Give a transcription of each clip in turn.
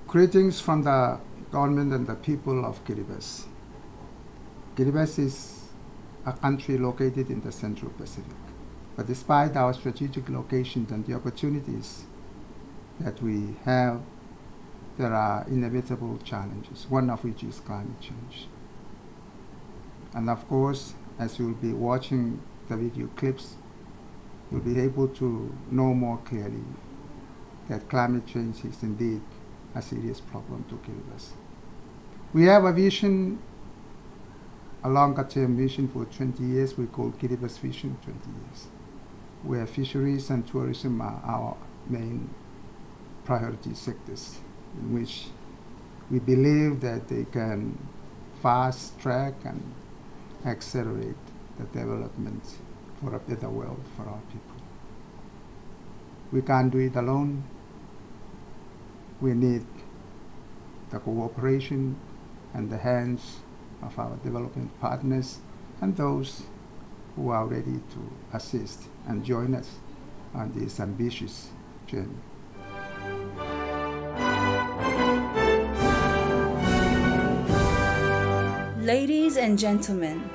Greetings from the government and the people of Kiribati. Kiribati is a country located in the Central Pacific. But despite our strategic locations and the opportunities that we have, there are inevitable challenges, one of which is climate change. And of course, as you'll be watching the video clips, you'll be able to know more clearly that climate change is indeed a serious problem to Kiribati. We have a vision, a longer-term vision for 20 years. We call Kiribati Vision 20 years, where fisheries and tourism are our main priority sectors, in which we believe that they can fast-track and accelerate the development for a better world for our people. We can't do it alone. We need the cooperation and the hands of our development partners and those who are ready to assist and join us on this ambitious journey. Ladies and gentlemen,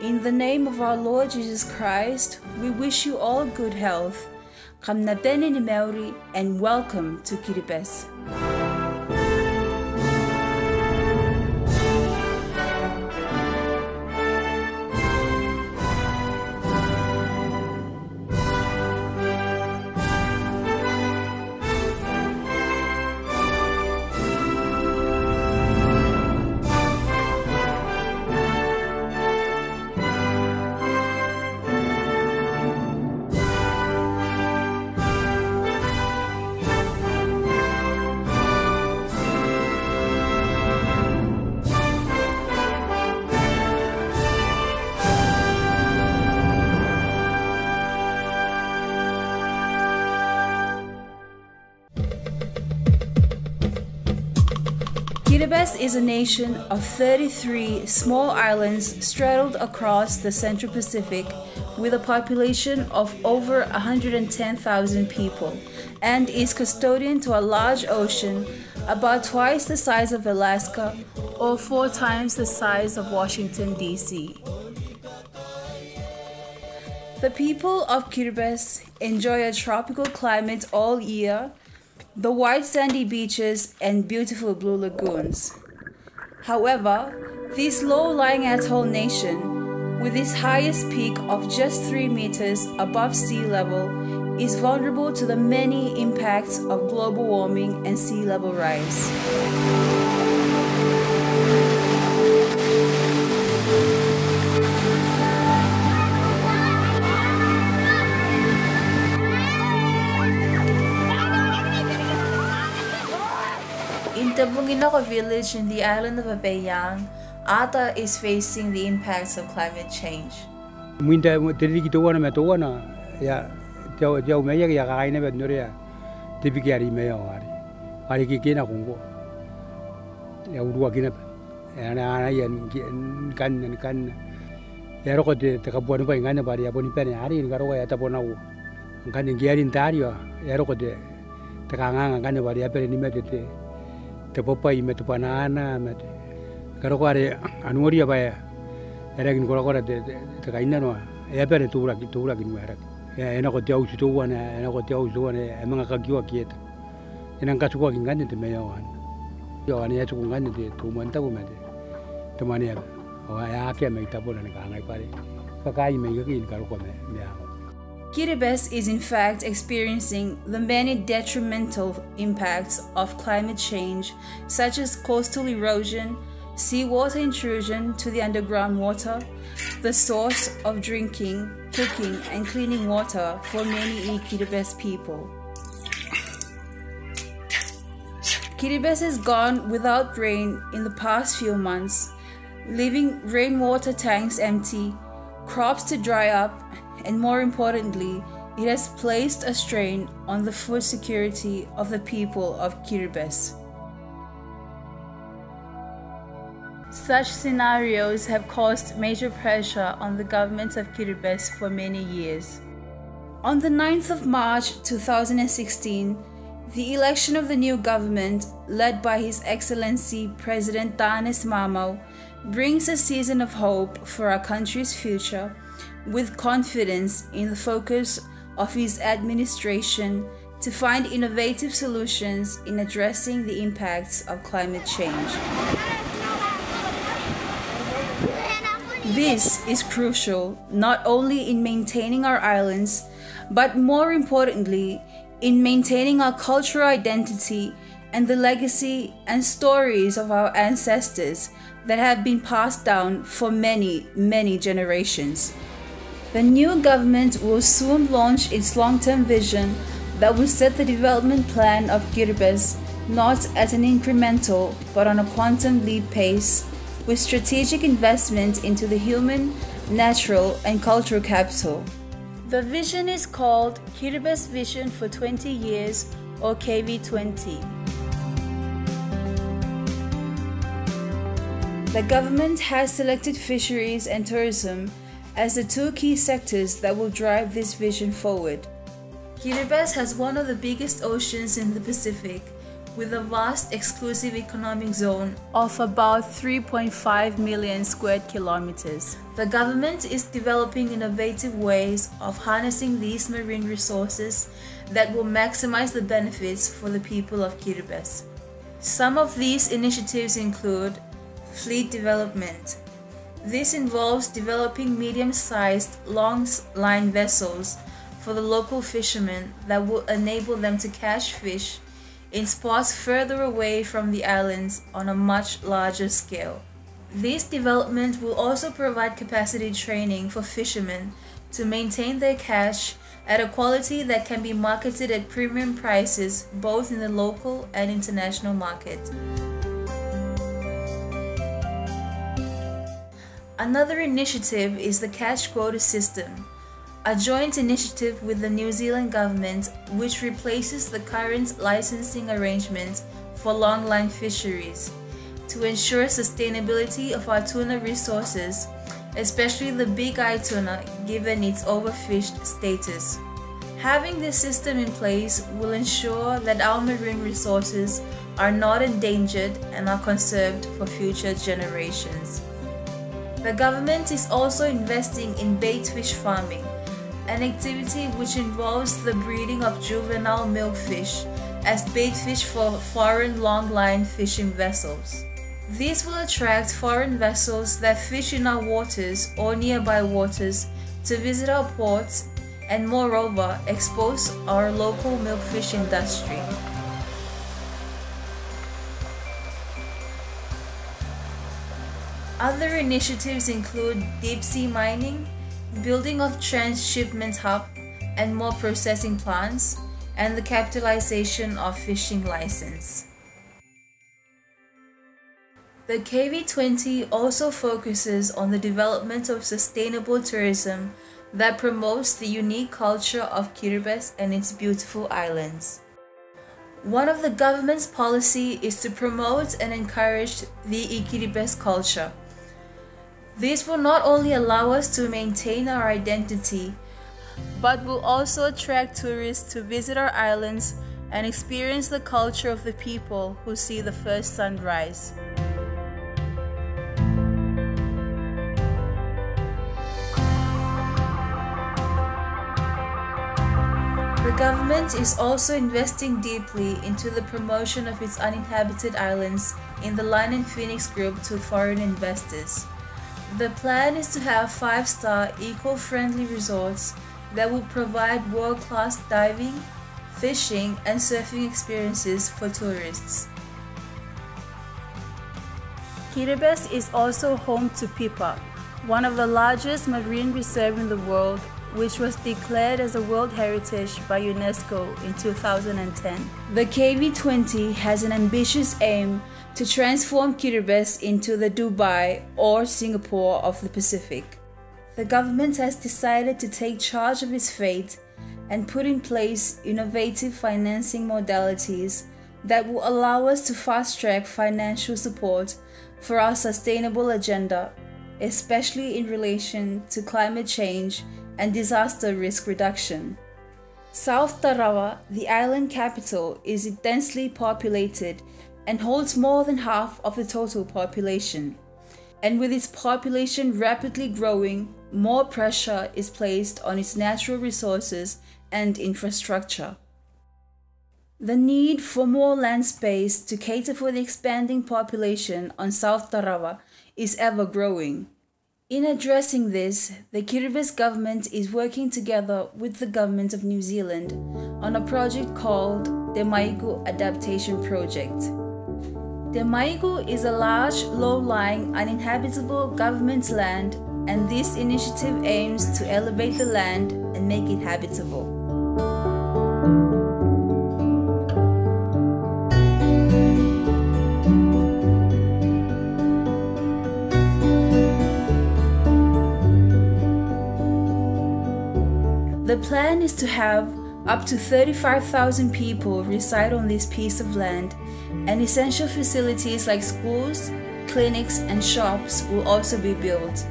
in the name of our Lord Jesus Christ, we wish you all good health. Kamnateni ni Mauri, and welcome to Kiribati. Kiribati is a nation of 33 small islands straddled across the Central Pacific with a population of over 110,000 people and is custodian to a large ocean about twice the size of Alaska or 4 times the size of Washington, D.C. The people of Kiribati enjoy a tropical climate all year, the white sandy beaches and beautiful blue lagoons. However, this low-lying atoll nation, with its highest peak of just 3 meters above sea level, is vulnerable to the many impacts of global warming and sea level rise. In Tabomoa village in the island of Abayang, Ata is facing the impacts of climate change. Tabomoa met banana met karokware anuria baya era kin korakora te kaina no ya pere tura kin mera ya ena ko tiau situ wana ena ko tiau zuana emanga ka kiwa kieta ena ka tsukwa kin ngane te meya wan yo ani ya tsukwa ngane te tu manta ko mate te mania o ya ke me tabona ne ka ngai pare ka kai me ga kin karokwa me ya. Kiribati is in fact experiencing the many detrimental impacts of climate change, such as coastal erosion, seawater intrusion to the underground water, the source of drinking, cooking, and cleaning water for many Kiribati people. Kiribati has gone without rain in the past few months, leaving rainwater tanks empty, crops to dry up, and more importantly, it has placed a strain on the food security of the people of Kiribati. Such scenarios have caused major pressure on the government of Kiribati for many years. On the 9th of March 2016, The election of the new government, led by His Excellency President Taneti Maamau, brings a season of hope for our country's future, with confidence in the focus of his administration to find innovative solutions in addressing the impacts of climate change. This is crucial not only in maintaining our islands, but more importantly, in maintaining our cultural identity and the legacy and stories of our ancestors that have been passed down for many, many generations. The new government will soon launch its long-term vision that will set the development plan of Kiribati not at an incremental but on a quantum leap pace, with strategic investment into the human, natural, and cultural capital. The vision is called Kiribati Vision for 20 years, or KV20. The government has selected fisheries and tourism as the two key sectors that will drive this vision forward. Kiribati has one of the biggest oceans in the Pacific, with a vast exclusive economic zone of about 3.5 million square kilometers. The government is developing innovative ways of harnessing these marine resources that will maximize the benefits for the people of Kiribati. Some of these initiatives include fleet development. This involves developing medium-sized, long-line vessels for the local fishermen that will enable them to catch fish in spots further away from the islands on a much larger scale. This development will also provide capacity training for fishermen to maintain their catch at a quality that can be marketed at premium prices both in the local and international market. Another initiative is the catch quota system, a joint initiative with the New Zealand government which replaces the current licensing arrangement for longline fisheries to ensure sustainability of our tuna resources, especially the big eye tuna given its overfished status. Having this system in place will ensure that our marine resources are not endangered and are conserved for future generations. The government is also investing in bait fish farming, an activity which involves the breeding of juvenile milkfish as bait fish for foreign long-line fishing vessels. These will attract foreign vessels that fish in our waters or nearby waters to visit our ports and moreover expose our local milkfish industry. Other initiatives include deep sea mining, building of transshipment hub and more processing plants, and the capitalization of fishing license. The KV20 also focuses on the development of sustainable tourism that promotes the unique culture of Kiribati and its beautiful islands. One of the government's policy is to promote and encourage the Kiribati culture. This will not only allow us to maintain our identity, but will also attract tourists to visit our islands and experience the culture of the people who see the first sunrise. The government is also investing deeply into the promotion of its uninhabited islands in the Line and Phoenix Group to foreign investors. The plan is to have 5-star eco-friendly resorts that will provide world-class diving, fishing, and surfing experiences for tourists. Kiribati is also home to Pipa, one of the largest marine reserves in the world, which was declared as a World Heritage by UNESCO in 2010. The KV20 has an ambitious aim to transform Kiribati into the Dubai or Singapore of the Pacific. The government has decided to take charge of its fate and put in place innovative financing modalities that will allow us to fast-track financial support for our sustainable agenda, especially in relation to climate change and disaster risk reduction. South Tarawa, the island capital, is densely populated and holds more than half of the total population. And with its population rapidly growing, more pressure is placed on its natural resources and infrastructure. The need for more land space to cater for the expanding population on South Tarawa is ever growing. In addressing this, the Kiribati government is working together with the Government of New Zealand on a project called the Maigu Adaptation Project. The Maigu is a large, low-lying, uninhabitable government land, and this initiative aims to elevate the land and make it habitable. The plan is to have up to 35,000 people reside on this piece of land, and essential facilities like schools, clinics, and shops will also be built.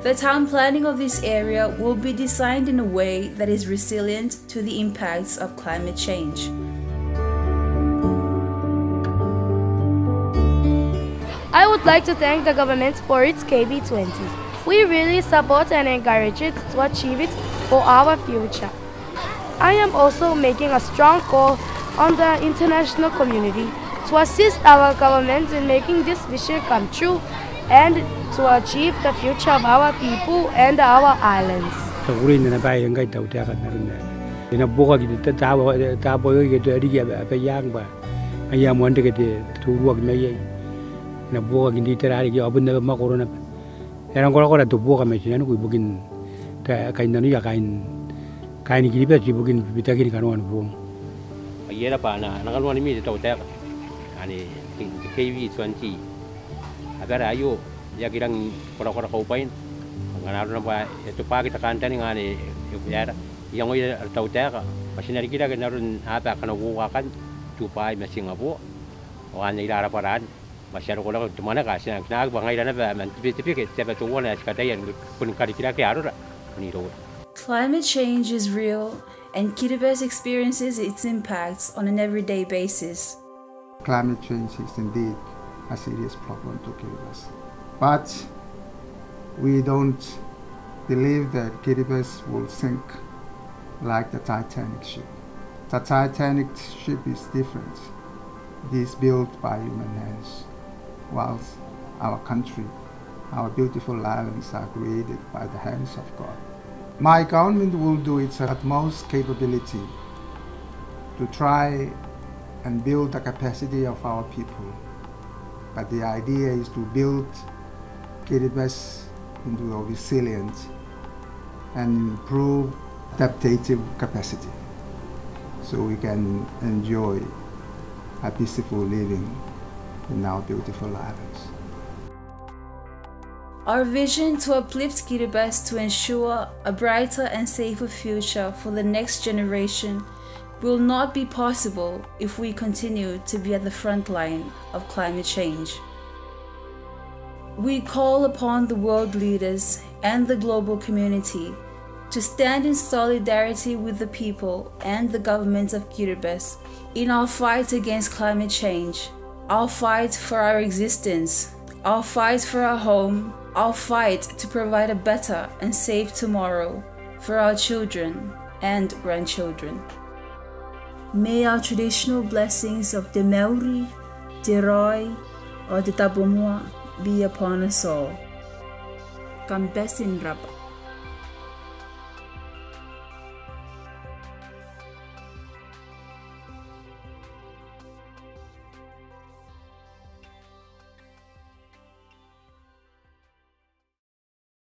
The town planning of this area will be designed in a way that is resilient to the impacts of climate change. I would like to thank the government for its KB20. We really support and encourage it to achieve it for our future. I am also making a strong call on the international community to assist our government in making this vision come true and to achieve the future of our people and our islands. Kain Kiribati bugin bitagin kanuan buong. Ayera pa na nakaluan mi ito tayo. Ani KV20. Agar ayo ya kirang kora-kora kaupain. Nganaron na ba ito pa kita kanta ni ngani yara. Yang oy taw tayo. Masinari kita ganaron ata kanabukakan tupay masingapo. Wan ira paran. Masyaro ko lang tumana kasi nag bangay na ba man tipik tipe tuwa na skatayan kun karikira ke arura ni ro. Climate change is real, and Kiribati experiences its impacts on an everyday basis. Climate change is indeed a serious problem to Kiribati. But we don't believe that Kiribati will sink like the Titanic ship. The Titanic ship is different. It is built by human hands, whilst our country, our beautiful islands are created by the hands of God. My government will do its utmost capability to try and build the capacity of our people. But the idea is to build Kiribati into a resilient and improve adaptive capacity so we can enjoy a peaceful living in our beautiful islands. Our vision to uplift Kiribati to ensure a brighter and safer future for the next generation will not be possible if we continue to be at the front line of climate change. We call upon the world leaders and the global community to stand in solidarity with the people and the government of Kiribati in our fight against climate change, our fight for our existence, our fight for our home, our fight to provide a better and safe tomorrow for our children and grandchildren. May our traditional blessings of the Mauri Te Raoi or the Tabomoa be upon us all. Kambesin Rapa.